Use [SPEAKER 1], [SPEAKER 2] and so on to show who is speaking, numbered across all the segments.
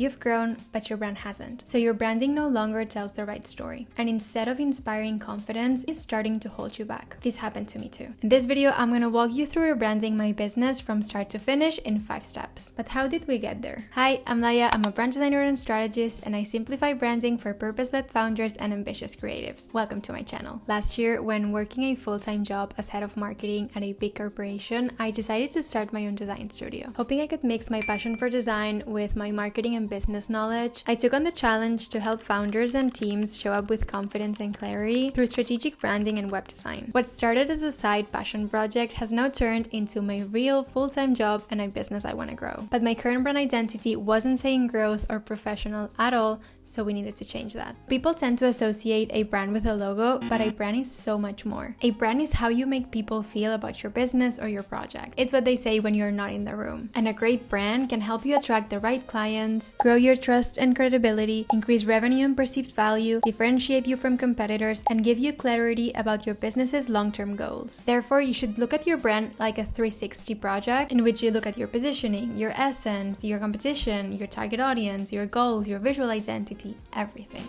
[SPEAKER 1] You've grown, but your brand hasn't. So your branding no longer tells the right story. And instead of inspiring confidence, it's starting to hold you back. This happened to me too. In this video, I'm going to walk you through rebranding my business from start to finish in 5 steps. But how did we get there? Hi, I'm Laia. I'm a brand designer and strategist, and I simplify branding for purpose-led founders and ambitious creatives. Welcome to my channel. Last year, when working a full-time job as head of marketing at a big corporation, I decided to start my own design studio. Hoping I could mix my passion for design with my marketing and business knowledge, I took on the challenge to help founders and teams show up with confidence and clarity through strategic branding and web design. What started as a side passion project has now turned into my real full-time job and a business I want to grow. But my current brand identity wasn't saying growth or professional at all, so we needed to change that. People tend to associate a brand with a logo, but a brand is so much more. A brand is how you make people feel about your business or your project. It's what they say when you're not in the room. And a great brand can help you attract the right clients, grow your trust and credibility, increase revenue and perceived value, differentiate you from competitors, and give you clarity about your business's long-term goals. Therefore, you should look at your brand like a 360 project in which you look at your positioning, your essence, your competition, your target audience, your goals, your visual identity, everything.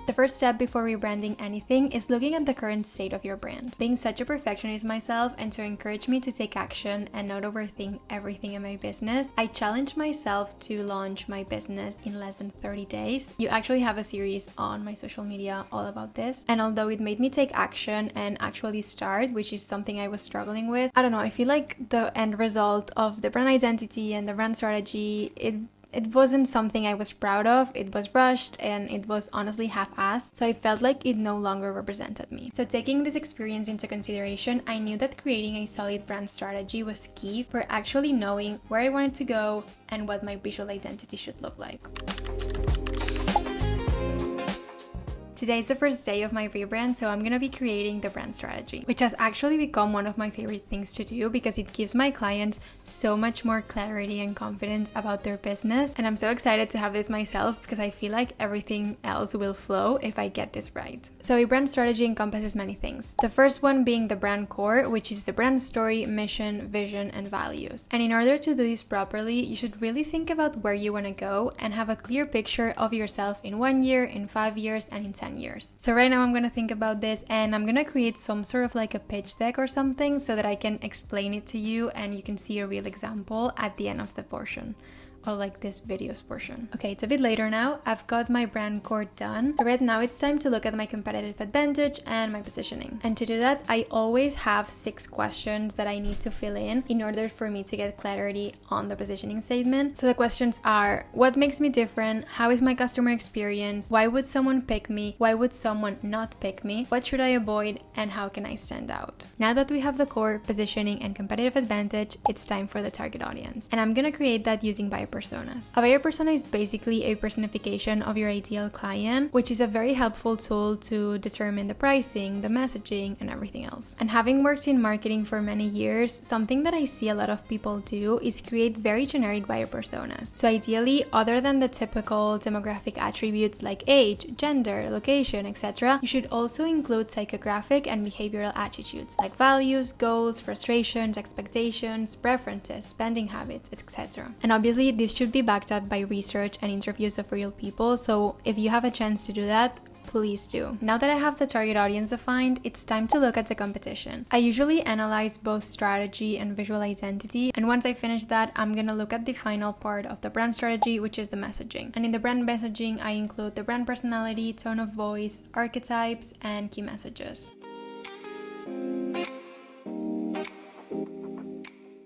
[SPEAKER 1] The first step before rebranding anything is looking at the current state of your brand. Being such a perfectionist myself, and to encourage me to take action and not overthink everything in my business, I challenged myself to launch my business in less than 30 days. You actually have a series on my social media all about this. And although it made me take action and actually start, which is something I was struggling with, I don't know, I feel like the end result of the brand identity and the brand strategy, it wasn't something I was proud of. It was rushed and it was honestly half-assed, so I felt like it no longer represented me. So taking this experience into consideration, I knew that creating a solid brand strategy was key for actually knowing where I wanted to go and what my visual identity should look like. Today is the first day of my rebrand, so I'm going to be creating the brand strategy, which has actually become one of my favorite things to do because it gives my clients so much more clarity and confidence about their business. And I'm so excited to have this myself because I feel like everything else will flow if I get this right. So a brand strategy encompasses many things. The first one being the brand core, which is the brand story, mission, vision, and values. And in order to do this properly, you should really think about where you want to go and have a clear picture of yourself in 1 year, in 5 years, and in 10 years. So right now I'm going to think about this, and I'm going to create some sort of like a pitch deck or something so that I can explain it to you and you can see a real example at the end of the portion. Or like this video's portion. Okay, it's a bit later now. I've got my brand core done. So right now it's time to look at my competitive advantage and my positioning. And to do that, I always have 6 questions that I need to fill in order for me to get clarity on the positioning statement. So the questions are: what makes me different? How is my customer experience? Why would someone pick me? Why would someone not pick me? What should I avoid? And how can I stand out? Now that we have the core, positioning, and competitive advantage, it's time for the target audience. And I'm gonna create that using buyer personas. A buyer persona is basically a personification of your ideal client, which is a very helpful tool to determine the pricing, the messaging, and everything else. And having worked in marketing for many years, something that I see a lot of people do is create very generic buyer personas. So ideally, other than the typical demographic attributes like age, gender, location, etc., you should also include psychographic and behavioral attributes like values, goals, frustrations, expectations, preferences, spending habits, etc. And obviously, this should be backed up by research and interviews of real people, so if you have a chance to do that, please do. Now that I have the target audience defined, it's time to look at the competition. I usually analyze both strategy and visual identity, and once I finish that, I'm gonna look at the final part of the brand strategy, which is the messaging. And in the brand messaging, I include the brand personality, tone of voice, archetypes, and key messages.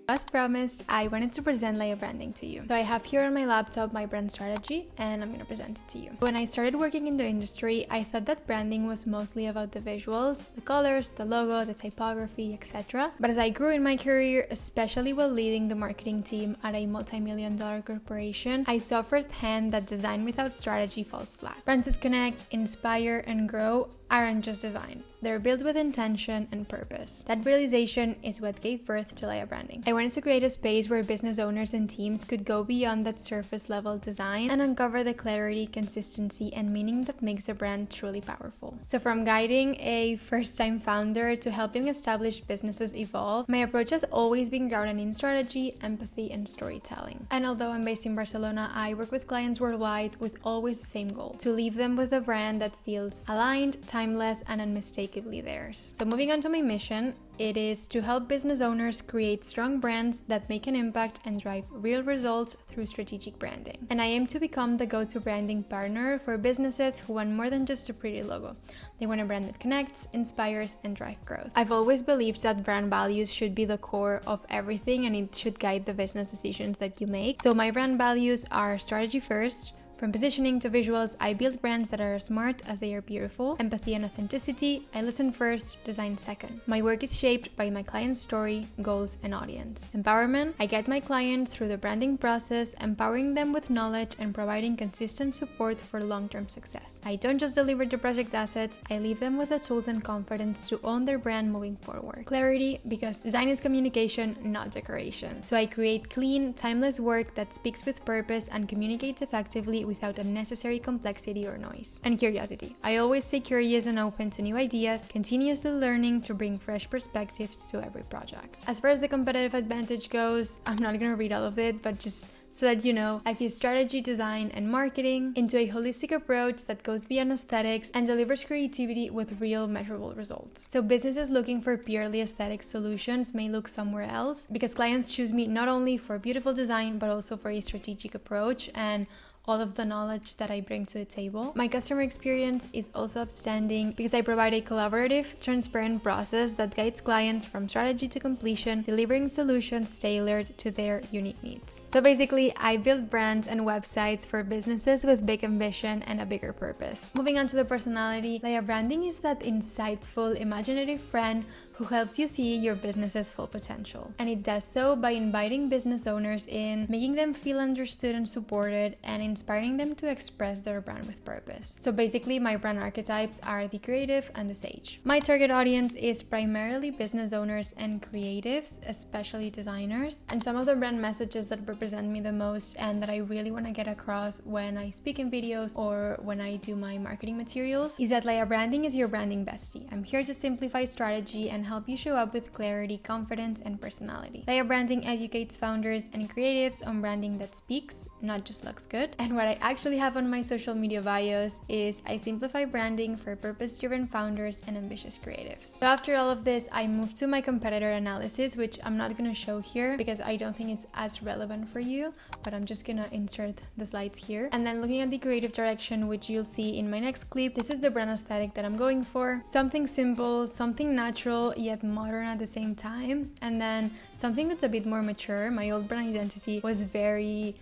[SPEAKER 1] As promised, I wanted to present Laia Branding to you. So I have here on my laptop my brand strategy, and I'm going to present it to you. When I started working in the industry, I thought that branding was mostly about the visuals, the colors, the logo, the typography, etc. But as I grew in my career, especially while leading the marketing team at a multi-million-dollar corporation, I saw firsthand that design without strategy falls flat. Brands that connect, inspire, and grow aren't just design. They're built with intention and purpose. That realization is what gave birth to Laia Branding. I wanted to create a space where business owners and teams could go beyond that surface level design and uncover the clarity, consistency, and meaning that makes a brand truly powerful. So from guiding a first-time founder to helping established businesses evolve, my approach has always been grounded in strategy, empathy, and storytelling. And although I'm based in Barcelona, I work with clients worldwide with always the same goal: to leave them with a brand that feels aligned, timeless, and unmistakably theirs. So moving on to my mission, it is to help business owners create strong brands that make an impact and drive real results through strategic branding. And I aim to become the go-to branding partner for businesses who want more than just a pretty logo. They want a brand that connects, inspires, and drives growth. I've always believed that brand values should be the core of everything and it should guide the business decisions that you make. So my brand values are strategy first. From positioning to visuals, I build brands that are as smart as they are beautiful. Empathy and authenticity, I listen first, design second. My work is shaped by my client's story, goals, and audience. Empowerment, I guide my client through the branding process, empowering them with knowledge and providing consistent support for long-term success. I don't just deliver the project assets, I leave them with the tools and confidence to own their brand moving forward. Clarity, because design is communication, not decoration. So I create clean, timeless work that speaks with purpose and communicates effectively without unnecessary complexity or noise. And curiosity. I always stay curious and open to new ideas, continuously learning to bring fresh perspectives to every project. As far as the competitive advantage goes, I'm not gonna read all of it, but just so that you know, I fuse strategy, design, and marketing into a holistic approach that goes beyond aesthetics and delivers creativity with real measurable results. So businesses looking for purely aesthetic solutions may look somewhere else because clients choose me not only for beautiful design, but also for a strategic approach and all of the knowledge that I bring to the table. My customer experience is also outstanding because I provide a collaborative, transparent process that guides clients from strategy to completion, delivering solutions tailored to their unique needs. So basically, I build brands and websites for businesses with big ambition and a bigger purpose. Moving on to the personality, Laia Branding is that insightful, imaginative friend who helps you see your business's full potential. And it does so by inviting business owners in, making them feel understood and supported, and inspiring them to express their brand with purpose. So basically, my brand archetypes are the creative and the sage. My target audience is primarily business owners and creatives, especially designers. And some of the brand messages that represent me the most and that I really want to get across when I speak in videos or when I do my marketing materials is that Laia Branding is your branding bestie. I'm here to simplify strategy and help you show up with clarity, confidence, and personality. Laia Branding educates founders and creatives on branding that speaks, not just looks good. And what I actually have on my social media bios is I simplify branding for purpose-driven founders and ambitious creatives. So after all of this, I moved to my competitor analysis, which I'm not going to show here because I don't think it's as relevant for you, but I'm just going to insert the slides here. And then looking at the creative direction, which you'll see in my next clip, this is the brand aesthetic that I'm going for. Something simple, something natural, yet modern at the same time. And then something that's a bit more mature. My old brand identity was very,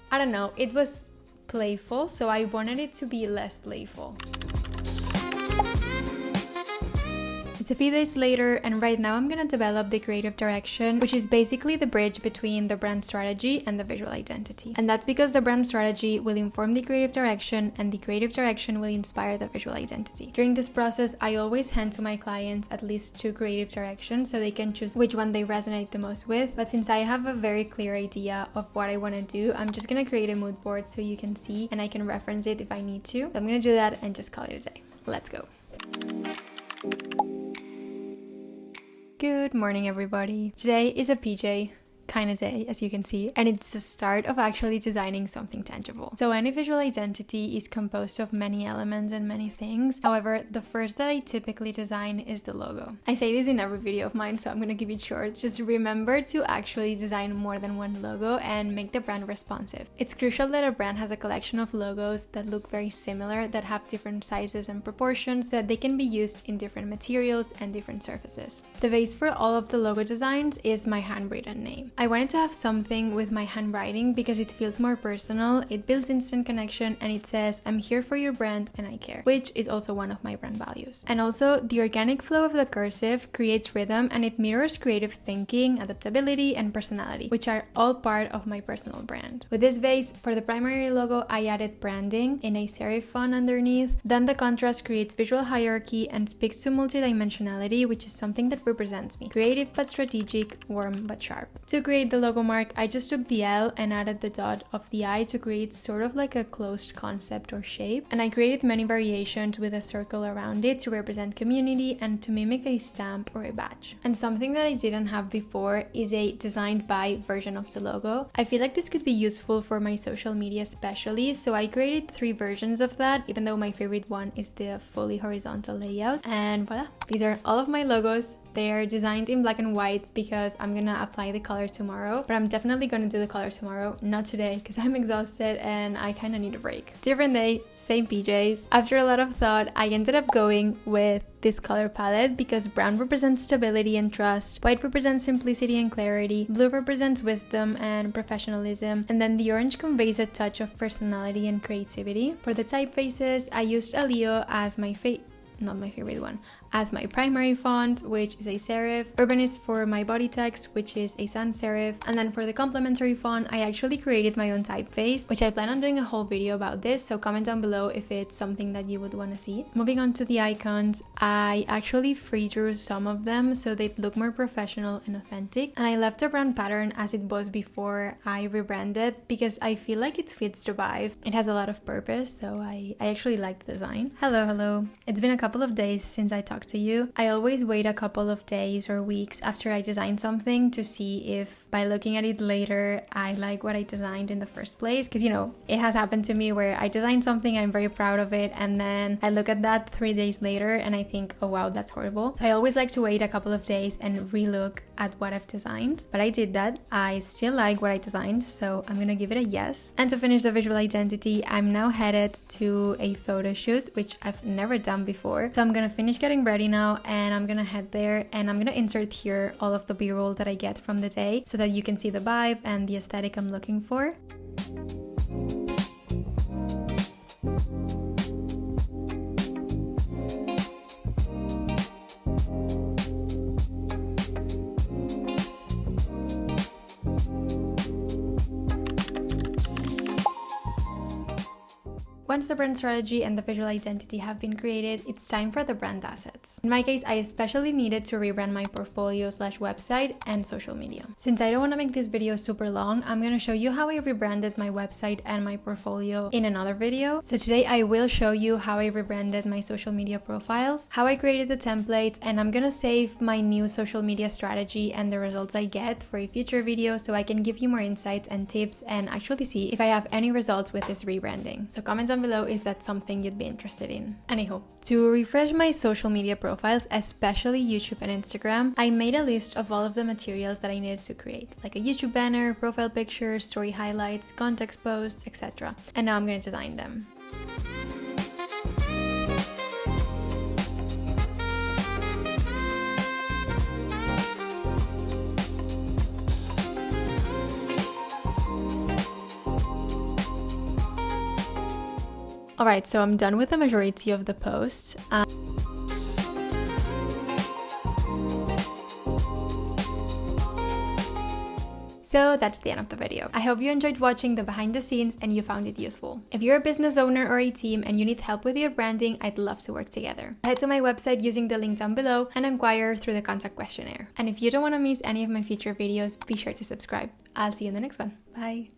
[SPEAKER 1] I don't know, it was playful, so I wanted it to be less playful. It's a few days later, and right now I'm gonna develop the creative direction, which is basically the bridge between the brand strategy and the visual identity. And that's because the brand strategy will inform the creative direction and the creative direction will inspire the visual identity. During this process, I always hand to my clients at least 2 creative directions so they can choose which one they resonate the most with. But since I have a very clear idea of what I wanna do, I'm just gonna create a mood board so you can see and I can reference it if I need to. So I'm gonna do that and just call it a day. Let's go. Good morning, everybody. Today is a PJ kind of day, as you can see, and it's the start of actually designing something tangible. So any visual identity is composed of many elements and many things. However, the first that I typically design is the logo. I say this in every video of mine, so I'm gonna keep it short. Just remember to actually design more than one logo and make the brand responsive. It's crucial that a brand has a collection of logos that look very similar, that have different sizes and proportions, that they can be used in different materials and different surfaces. The base for all of the logo designs is my handwritten name. I wanted to have something with my handwriting because it feels more personal, it builds instant connection, and it says, I'm here for your brand and I care, which is also one of my brand values. And also, the organic flow of the cursive creates rhythm and it mirrors creative thinking, adaptability, and personality, which are all part of my personal brand. With this base, for the primary logo, I added branding in a serif font underneath. Then the contrast creates visual hierarchy and speaks to multidimensionality, which is something that represents me. Creative but strategic, warm but sharp. To create the logo mark, I just took the L and added the dot of the I to create sort of like a closed concept or shape. And I created many variations with a circle around it to represent community and to mimic a stamp or a badge. And something that I didn't have before is a designed by version of the logo. I feel like this could be useful for my social media especially, so I created 3 versions of that, even though my favorite one is the fully horizontal layout. And voila, these are all of my logos. They are designed in black and white because I'm gonna apply the color tomorrow, but I'm definitely gonna do the color tomorrow, not today, because I'm exhausted and I kind of need a break. Different day, same PJs. After a lot of thought, I ended up going with this color palette because brown represents stability and trust, white represents simplicity and clarity, blue represents wisdom and professionalism, and then the orange conveys a touch of personality and creativity. For the typefaces, I used a Leo as not my favorite one, as my primary font, which is a serif. Urban is for my body text, which is a sans serif. And then for the complementary font, I actually created my own typeface, which I plan on doing a whole video about this, so comment down below if it's something that you would want to see. Moving on to the icons, I actually free drew some of them so they look more professional and authentic. And I left the brand pattern as it was before I rebranded because I feel like it fits the vibe. It has a lot of purpose, so I actually like the design. Hello. It's been a couple of days since I talked to you. I always wait a couple of days or weeks after I design something to see if by looking at it later I like what I designed in the first place, because it has happened to me where I designed something, I'm very proud of it, and then I look at that 3 days later and I think, oh wow, that's horrible. So I always like to wait a couple of days and relook at what I've designed, but I did that. I still like what I designed, so I'm gonna give it a yes. And to finish the visual identity, I'm now headed to a photo shoot, which I've never done before. So I'm gonna finish getting ready now and I'm gonna head there, and I'm gonna insert here all of the b-roll that I get from the day so that you can see the vibe and the aesthetic I'm looking for. Once the brand strategy and the visual identity have been created, it's time for the brand assets. In my case, I especially needed to rebrand my portfolio/website and social media. Since I don't want to make this video super long, I'm going to show you how I rebranded my website and my portfolio in another video. So today I will show you how I rebranded my social media profiles, how I created the template, and I'm going to save my new social media strategy and the results I get for a future video so I can give you more insights and tips and actually see if I have any results with this rebranding. So comment down below if that's something you'd be interested in. Anyhow, to refresh my social media profiles, especially YouTube and Instagram, I made a list of all of the materials that I needed to create, like a YouTube banner, profile pictures, story highlights, context posts, etc. And now I'm going to design them. Alright, so I'm done with the majority of the posts. So that's the end of the video. I hope you enjoyed watching the behind the scenes and you found it useful. If you're a business owner or a team and you need help with your branding, I'd love to work together. Head to my website using the link down below and inquire through the contact questionnaire. And if you don't want to miss any of my future videos, be sure to subscribe. I'll see you in the next one. Bye!